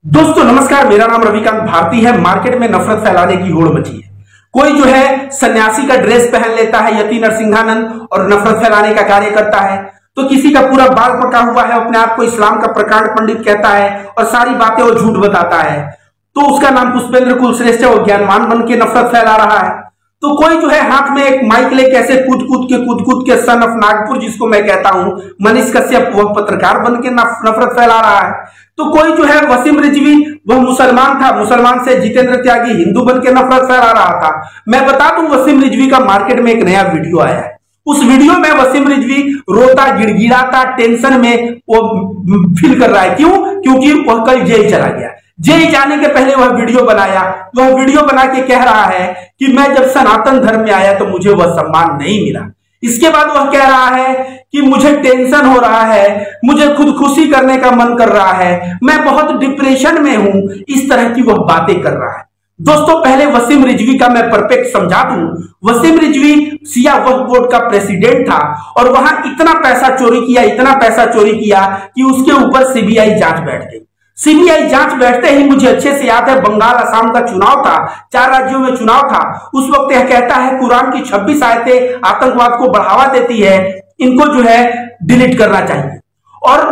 दोस्तों नमस्कार, मेरा नाम रविकांत भारती है। मार्केट में नफरत फैलाने की होड़ मची है। कोई जो है सन्यासी का ड्रेस पहन लेता है यति नरसिंहानंद और नफरत फैलाने का कार्य करता है, तो किसी का पूरा बाल पका हुआ है, अपने आप को इस्लाम का प्रकांड पंडित कहता है और सारी बातें वो झूठ बताता है, तो उसका नाम पुष्पेंद्र कुलश्रेष्ठ है। वो ज्ञानवान बन के नफरत फैला रहा है। तो कोई जो है हाथ में एक माइक लेके ऐसे कूद कूद के सन ऑफ नागपुर, जिसको मैं कहता हूं मनीष कश्यप, वह पत्रकार बन के नफरत फैला रहा है। तो कोई जो है वसीम रिजवी, वह मुसलमान था, मुसलमान से जितेंद्र त्यागी हिंदू बन के नफरत फैला रहा था। मैं बता दूं, वसीम रिजवी का मार्केट में एक नया वीडियो आया है। उस वीडियो में वसीम रिजवी रोता, गिड़गिड़ाता, टेंशन में वो फील कर रहा है। क्यों? क्योंकि वह कल जेल चला गया। जेल जाने के पहले वह वीडियो बनाया। वह वीडियो बना के कह रहा है कि मैं जब सनातन धर्म में आया तो मुझे वह सम्मान नहीं मिला। इसके बाद वह कह रहा है कि मुझे टेंशन हो रहा है, मुझे खुदकुशी करने का मन कर रहा है, मैं बहुत डिप्रेशन में हूं। इस तरह की वह बातें कर रहा है। दोस्तों पहले वसीम रिजवी का मैं परफेक्ट समझा दूं। वसीम रिजवी सिया वक्फ बोर्ड का प्रेसिडेंट था और वहां इतना पैसा चोरी किया कि उसके ऊपर सीबीआई जांच बैठ गई। सीबीआई जांच बैठते ही मुझे अच्छे से याद है, बंगाल असम का चुनाव था, 4 राज्यों में चुनाव था। उस वक्त यह कहता है कुरान की 26 आयतें आतंकवाद को बढ़ावा देती है, इनको जो है डिलीट करना चाहिए। और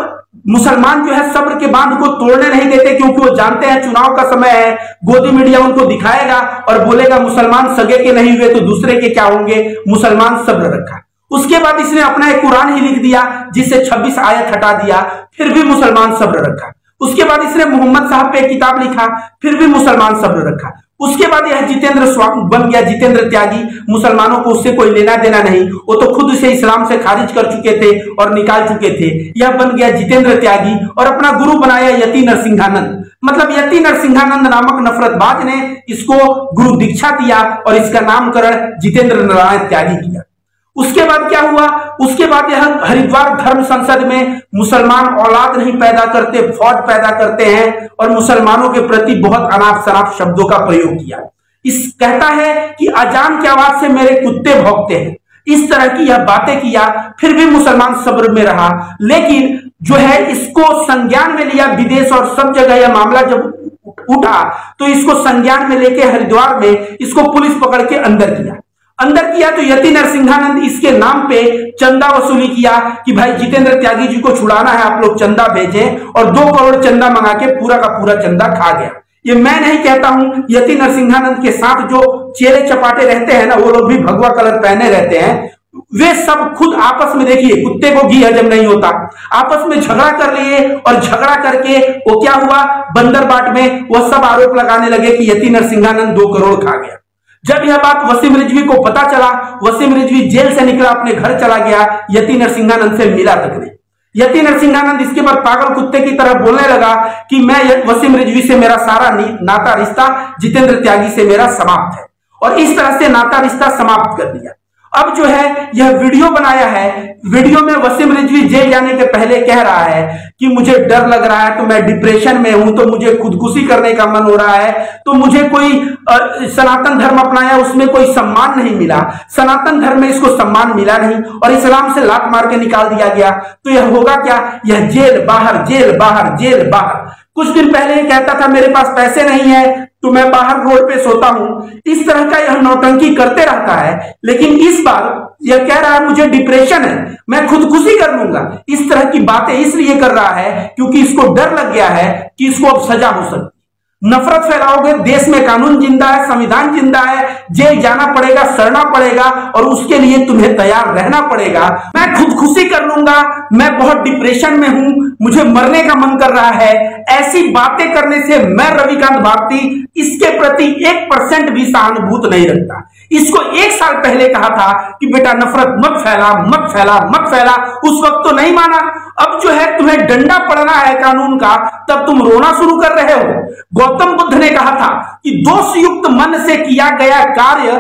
मुसलमान जो है सब्र के बांध को तोड़ने नहीं देते, क्योंकि वो जानते हैं चुनाव का समय है, गोदी मीडिया उनको दिखाएगा और बोलेगा मुसलमान सगे के नहीं हुए तो दूसरे के क्या होंगे, मुसलमान सब्र रखा। उसके बाद इसने अपना एक कुरान ही लिख दिया जिससे 26 आयत हटा दिया, फिर भी मुसलमान सब्र रखा। उसके बाद इसने मोहम्मद साहब पे किताब लिखा, फिर भी मुसलमान सब्र रखा। उसके बाद यह जितेंद्र बन गया, जितेंद्र त्यागी। मुसलमानों को उससे कोई लेना देना नहीं, वो तो खुद से इस्लाम से खारिज कर चुके थे और निकाल चुके थे। यह बन गया जितेंद्र त्यागी और अपना गुरु बनाया यति नरसिंहानंद। मतलब यति नरसिंहानंद नामक नफरतबाज ने इसको गुरु दीक्षा दिया और इसका नामकरण जितेंद्र नारायण त्यागी किया। उसके बाद क्या हुआ? उसके बाद यह हरिद्वार धर्म संसद में मुसलमान औलाद नहीं पैदा करते, फौज पैदा करते हैं और मुसलमानों के प्रति बहुत अनाप शनाप शब्दों का प्रयोग किया। इस कहता है कि अजान की आवाज से मेरे कुत्ते भौंकते हैं, इस तरह की यह बातें किया। फिर भी मुसलमान सब्र में रहा, लेकिन जो है इसको संज्ञान में लिया विदेश और सब जगह। यह मामला जब उठा तो इसको संज्ञान में लेके हरिद्वार में इसको पुलिस पकड़ के अंदर किया तो यति नरसिंहानंद इसके नाम पे चंदा वसूली किया कि भाई जितेंद्र त्यागी जी को छुड़ाना है, आप लोग चंदा भेजें, और 2 करोड़ चंदा मंगा के पूरा का पूरा चंदा खा गया। ये मैं नहीं कहता हूं, यति नरसिंहानंद के साथ जो चेले चपाटे रहते हैं ना, वो लोग भी भगवा कलर पहने रहते हैं, वे सब खुद आपस में, देखिए कुत्ते को घी हजम नहीं होता, आपस में झगड़ा कर लिए और झगड़ा करके वो क्या हुआ, बंदर बाट में वह सब आरोप लगाने लगे कि यति नरसिंहानंद 2 करोड़ खा गया। जब यह बात वसीम रिजवी को पता चला, वसीम रिजवी जेल से निकला, अपने घर चला गया, यति नरसिंहानंद से मिला तक नहीं। यति नरसिंहानंद इसके बाद पागल कुत्ते की तरह बोलने लगा कि मैं वसीम रिजवी से मेरा सारा नाता रिश्ता जितेंद्र त्यागी से मेरा समाप्त है, और इस तरह से नाता रिश्ता समाप्त कर दिया। अब जो है यह वीडियो बनाया है, वीडियो में वसीम रिजवी जेल जाने के पहले कह रहा है कि मुझे डर लग रहा है, तो मैं डिप्रेशन में हूं, तो मुझे खुदकुशी करने का मन हो रहा है, तो मुझे कोई सनातन धर्म अपनाया, उसमें कोई सम्मान नहीं मिला, सनातन धर्म में इसको सम्मान मिला नहीं और इस्लाम से लात मार के निकाल दिया गया, तो यह होगा क्या, यह जेल बाहर, जेल बाहर, जेल बाहर। कुछ दिन पहले ही कहता था मेरे पास पैसे नहीं है तो मैं बाहर रोड पे सोता हूं। इस तरह का यह नौटंकी करते रहता है, लेकिन इस बार यह कह रहा है मुझे डिप्रेशन है, मैं खुदकुशी कर लूंगा। इस तरह की बातें इसलिए कर रहा है क्योंकि इसको डर लग गया है कि इसको अब सजा हो सकती। नफरत फैलाओगे, देश में कानून जिंदा है, संविधान जिंदा है, जेल जाना पड़ेगा, सड़ना पड़ेगा और उसके लिए तुम्हें तैयार रहना पड़ेगा। मैं खुदकुशी कर लूंगा, मैं बहुत डिप्रेशन में हूं, मुझे मरने का मन कर रहा है, ऐसी बातें करने से मैं रविकांत भारती इसके प्रति 1% भी सहानुभूति नहीं रखता। इसको 1 साल पहले कहा था कि बेटा नफरत मत फैला, मत फैला, मत फैला, उस वक्त तो नहीं माना। अब जो है तुम्हें डंडा पड़ना है कानून का, तब तुम रोना शुरू कर रहे हो। गौतम बुद्ध ने कहा था कि दोषयुक्त मन से किया गया कार्य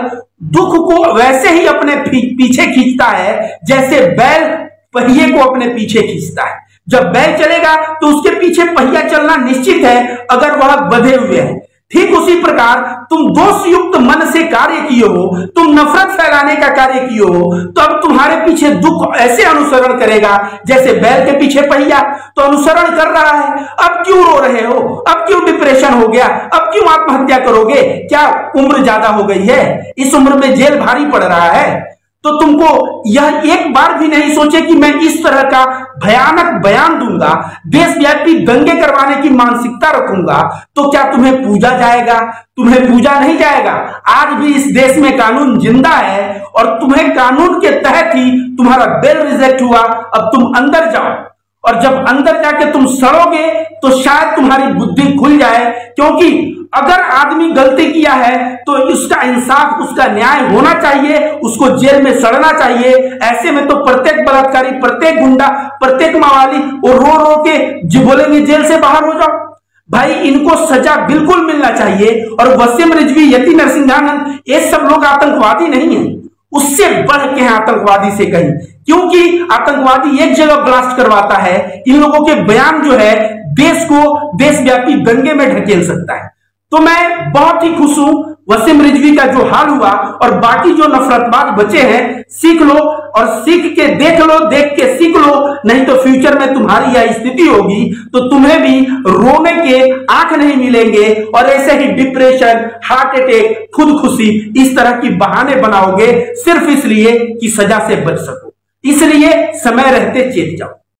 दुख को वैसे ही अपने पीछे खींचता है जैसे बैल पहिए को अपने पीछे खींचता है। जब बैल चलेगा तो उसके पीछे पहिया चलना निश्चित है, अगर वह बंधे हुए है। ठीक उसी प्रकार तुम दोषयुक्त मन से कार्य किए हो, तुम नफरत फैलाने का कार्य किए हो, तो अब तुम्हारे पीछे दुख ऐसे अनुसरण करेगा जैसे बैल के पीछे पहिया। तो अनुसरण कर रहा है, अब क्यों रो रहे हो, अब क्यों डिप्रेशन हो गया, अब क्यों आत्महत्या करोगे? क्या उम्र ज्यादा हो गई है? इस उम्र में जेल भारी पड़ रहा है? तो तुमको यह एक बार भी नहीं सोचे कि मैं इस तरह का भयानक बयान दूंगा, देशव्यापी दंगे करवाने की मानसिकता रखूंगा, तो क्या तुम्हें पूजा जाएगा? तुम्हें पूजा नहीं जाएगा। आज भी इस देश में कानून जिंदा है और तुम्हें कानून के तहत ही तुम्हारा बेल रिजेक्ट हुआ। अब तुम अंदर जाओ और जब अंदर जाके तुम सड़ोगे तो शायद तुम्हारी बुद्धि खुल जाए, क्योंकि अगर आदमी गलती किया है तो उसका इंसाफ, उसका न्याय होना चाहिए, उसको जेल में सड़ना चाहिए। ऐसे में तो प्रत्येक बलात्कारी, प्रत्येक गुंडा, प्रत्येक मावाली वो रो रो के जो बोलेंगे जेल से बाहर हो जाओ। भाई इनको सजा बिल्कुल मिलना चाहिए। और वसीम रिजवी, यति नरसिंहानंद, ये सब लोग आतंकवादी नहीं है, उससे बढ़ के हैं आतंकवादी से कहीं, क्योंकि आतंकवादी एक जगह ब्लास्ट करवाता है, इन लोगों के बयान जो है देश को देशव्यापी दंगे में ढकेल सकता है। तो मैं बहुत ही खुश हूं वसीम रिजवी का जो हाल हुआ, और बाकी जो नफरतबाज बचे हैं सीख लो, और सीख के देख लो, देख के सीख लो, नहीं तो फ्यूचर में तुम्हारी यह स्थिति होगी तो तुम्हें भी रोने के आंख नहीं मिलेंगे और ऐसे ही डिप्रेशन, हार्ट अटैक, खुदकुशी, इस तरह की बहाने बनाओगे सिर्फ इसलिए कि सजा से बच सको। इसलिए समय रहते चेत जाओ।